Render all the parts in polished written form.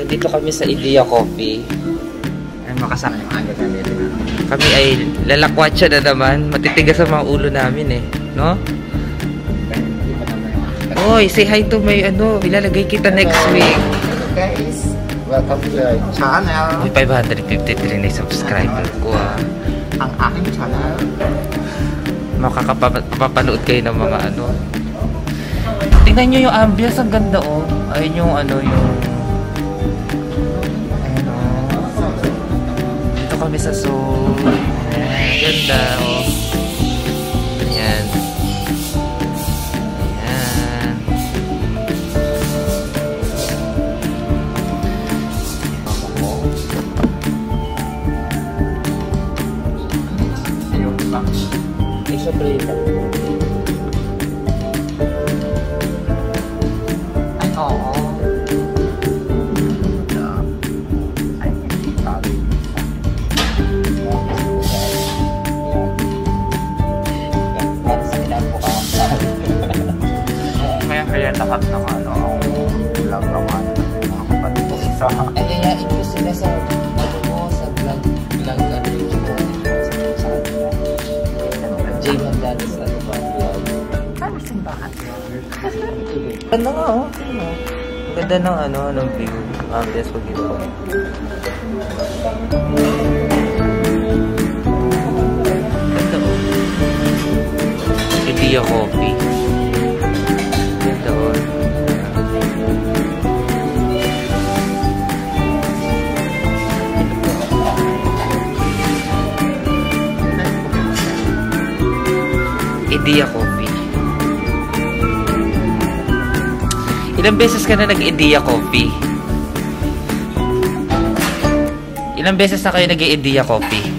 Nandito kami sa Idea Coffee. Ay, makasama yung agad na dito. Kami ay lalakwatsa na naman. Matitigas sa mga ulo namin eh. No? Oy, say hi to my ilalagay kita next week. Hello guys, welcome to our channel. May 553 na subscriber ko ah. Ang aking channel. Makakapapanood kayo ng mga Tingnan nyo yung ambience, ang ganda oh. Ayun yung dito kami sa Seoul. Ganda oh. Ayan. Ayan. Isa prita. Ay, oo. Kaya lahat ng vlog naman mga kapatid ko isa. Ay, yayain ko sila sa vlog Jay Mandalas vlog. Ano simbahan? Ganda nga oh. Ang ganda ng view. Ambience pag dito. Ganda oh. Idea Coffee. Ganda oh. Idea Coffee. Ilang beses ka na nag-Idea Coffee? Ilang beses na kayo nag-Idea Coffee?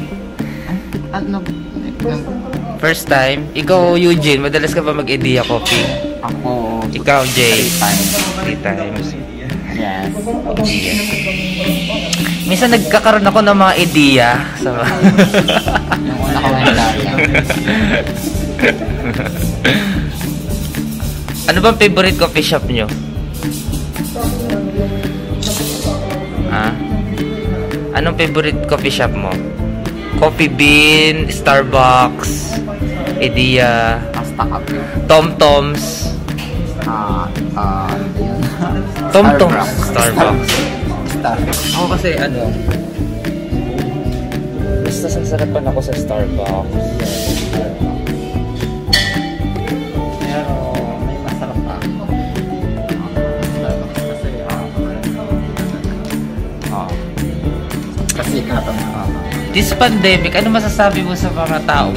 First time? Ikaw, Eugene, madalas ka ba mag-Idea Coffee? Ako. Ikaw, Jay? 3 times. 3 times. Yes. Idea. Minsan nagkakaroon ako ng mga idea sa Yung una ko ngayon dahil. Ano bang favorite coffee shop nyo? Ha? Anong favorite coffee shop mo? Coffee Bean, Starbucks, Idea, Basta kape. Tom-Toms. Yun. Tom-Toms. Starbucks. Starbucks. Ako kasi basta sasarapan ako sa Starbucks. Pero may masarap pa. Starbucks kasi katang This pandemic, ano masasabi mo sa mga taong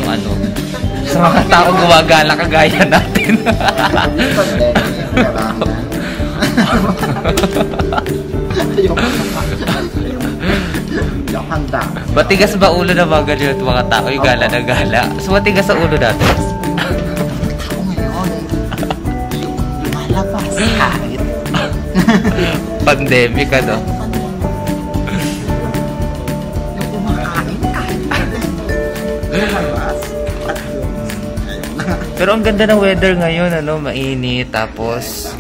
sa mga taong gumagala kagaya natin? Yung handa. Matigas ba ulo na mga ganyan mga tao yung gala na gala? So matigas sa ulo natin? Ako ngayon, lumalabas kahit. Pandemic Yung kumakain kahit. Lumalabas. Pero ang ganda ng weather ngayon, mainit, tapos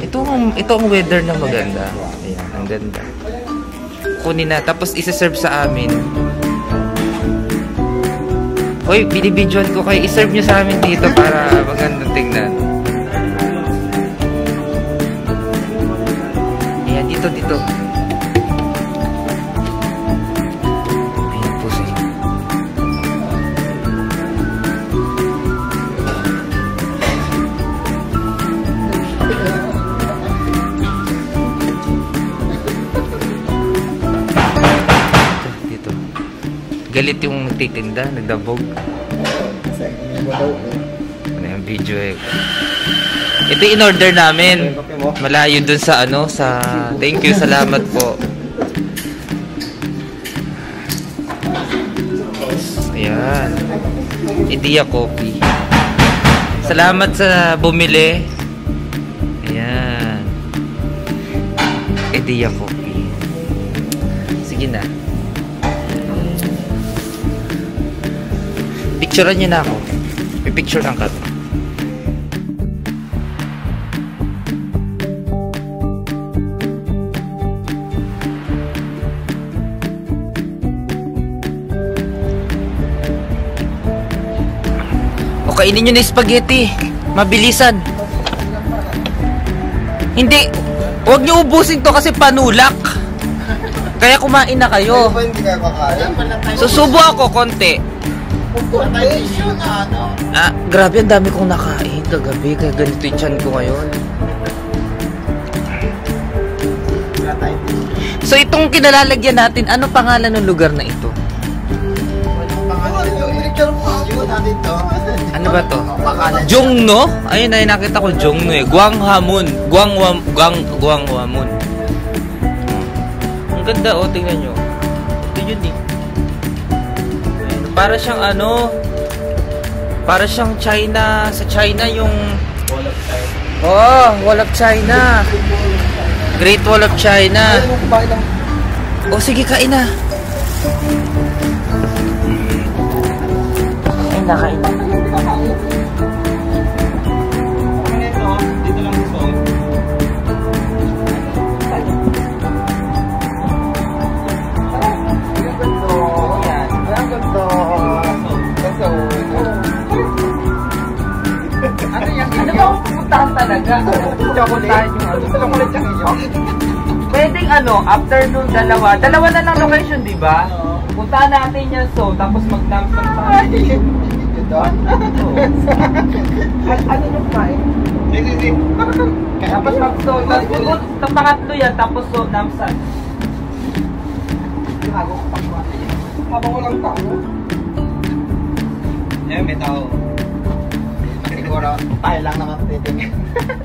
ito ang weather na maganda. Ayan, ang ganda. Kunin na, tapos isa-serve sa amin. Hoy, binibidyoan ko kayo, iserve nyo sa amin dito para magandang tingnan. Ayan, dito. Ayan po siya. Dito. Galit yung titinda, nagdabog. Ano yung video eh. Ito in-order namin. Malayo dun sa thank you, salamat po. Ayan. Idea Coffee. Salamat sa bumili. Ayan. Idea Coffee. Sige na. Picturean niyo na ako. May picture lang ka. kainin nyo na yung spaghetti. Mabilisan. Hindi. Huwag nyo ubusin to kasi panulak. Kaya kumain na kayo. Susubo ako konti. Grabe, ang dami kong nakain kagabi. Kaya ganito yung tiyan ko ngayon. So itong kinalalagyan natin, ano pangalan ng lugar na ito? Ano ba to? Jongno? Ayun na, nakita ko Jongno eh. Gwanghamun. Gwanghamun. Ang ganda oh, tingnan nyo. Ito yun eh. Para siyang ano, para siyang China. Sa China yung Wall of China. Great Wall of China. Oh, sige, kain na. Kain na. Ano yan? Ano ba ang pupuntahan talaga? Chocolate yung ano? Chocolate yung pwedeng ano, afternoon dalawa na lang location, di ba? Puntahan natin yan so, tapos mag-dumpster tayo. Ano yung kain? Sige. Tapos mag-so, tapos pangatlo yan, tapos so, namsan. Habang walang tao. Eh, may tao. Siguro, tayo lang naman titig.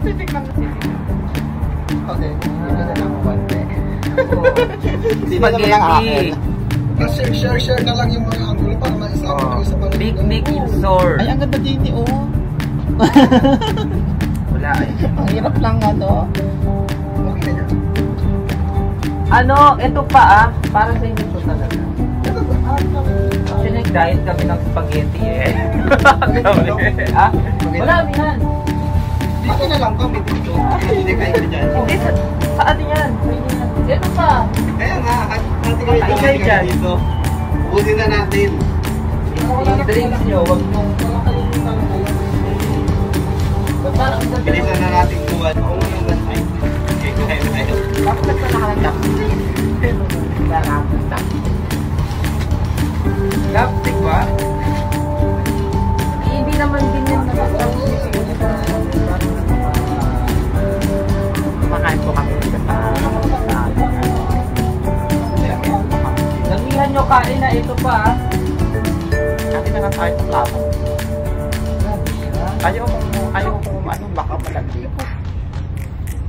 Titig lang. Okay. Spaghetti. Share na lang yung mga angulo para maisama sa pala. Big insor. Ay, ang ganda din eh, oh. Wala eh. Ang hirap lang ano. Okay na. Ano, ito pa para sa inyo ito talaga. Kasi nag-diet kami ng spaghetti eh. Wala, yan. Dito na lang kami dito. Hindi kayo dyan. Hindi, saan yan? Ito pa. Kaya nga, ate kayo dyan dito. Ubusin na natin. Yung drinks nyo, wag mong... Bilisan na natin kuwan. Oo, yung one-time. Okay, kayo. Bakit na nakalandak? Gapstick ba? Hindi naman din yan nakatapos. Makain po kami sa damihan nyo kain na ito pa. Natin na nga tayo sa plato. Ayaw ko ano, baka malagli.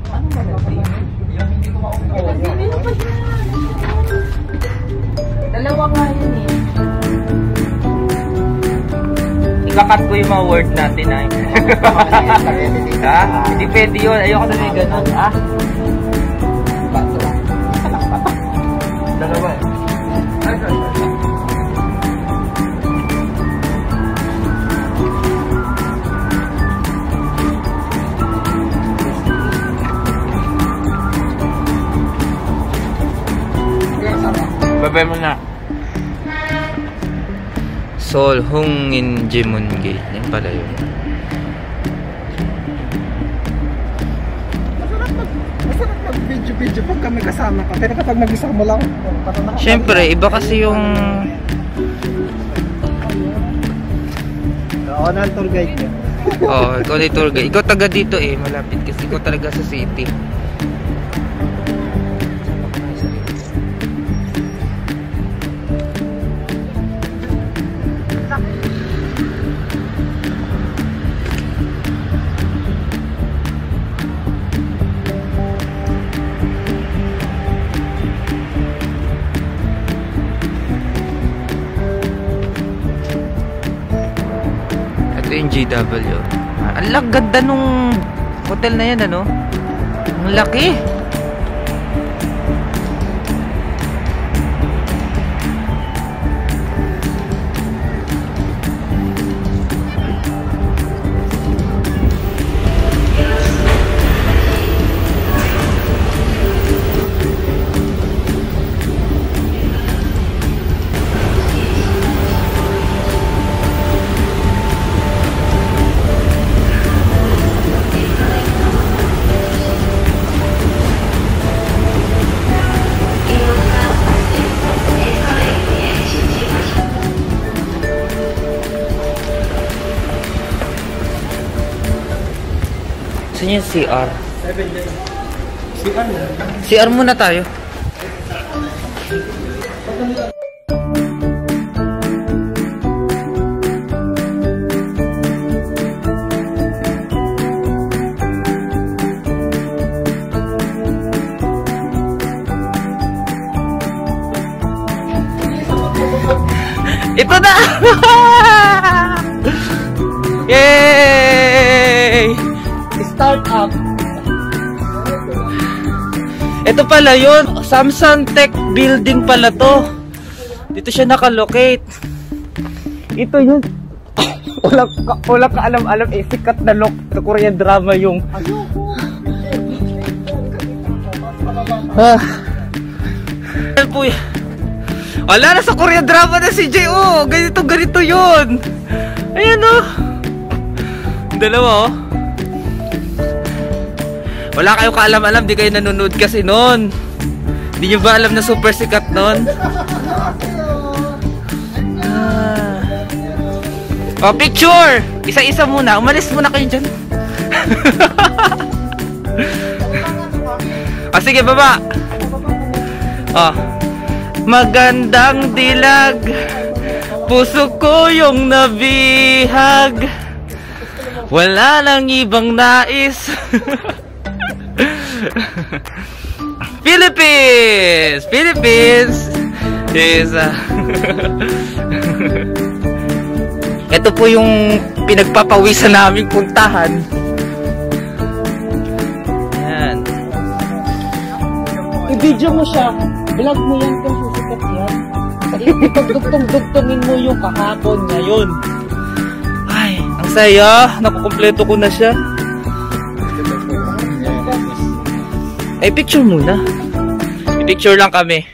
Ano malagli? Yung hindi ko maupo. Hindi naman yan. Dalawa nga yun eh. Ikakat ko yung mga word natin ay. Ha? Hindi pwede yun. Ayoko na may ganun. Ha? Dalawa eh. Babay mo na. Seoul Hongin Jimun Gate. Yan pala yun. Masarap mag-video pag kami kasama ka. Pero kapag mag-isa mo lang, siyempre, iba kasi yung... Oo na ang tour guide ka. Oh, ikaw na yung tour guide. Ikaw taga dito eh. Malapit kasi. Ikaw talaga sa city. Ito yung GW. Ang ganda nung hotel na yan, ano? Ang laki. Yan yung CR. CR muna tayo. Ito na! Yay! Start up. Ito pala yun. Samsung Tech Building pala to. Dito siya nakalocate. Ito yun. Walang kaalam-alam eh. Sikat na Korean drama yung... Ano po yan? Wala na sa Korean drama na si J.O. Ganito yun. Ayan o. Dalawa o. Wala kayong kaalam-alam. Di kayo nanonood kasi nun. Di nyo ba alam na super sikat nun? Oh, picture! Isa-isa muna. Umalis muna kayo dyan. Oh, sige, baba. Oh. Magandang dilag, puso ko yung nabihag, wala lang ibang nais. Philippines is ito po yung pinagpapawisan naming puntahan. Yan. I-video mo siya, vlog mo yan kung susikat yan. Ipagdugtong-dugtongin mo yung kahapon ngayon. Ay, ang saya. Nakukumpleto ko na siya. Ay, picture muna. I-picture lang kami.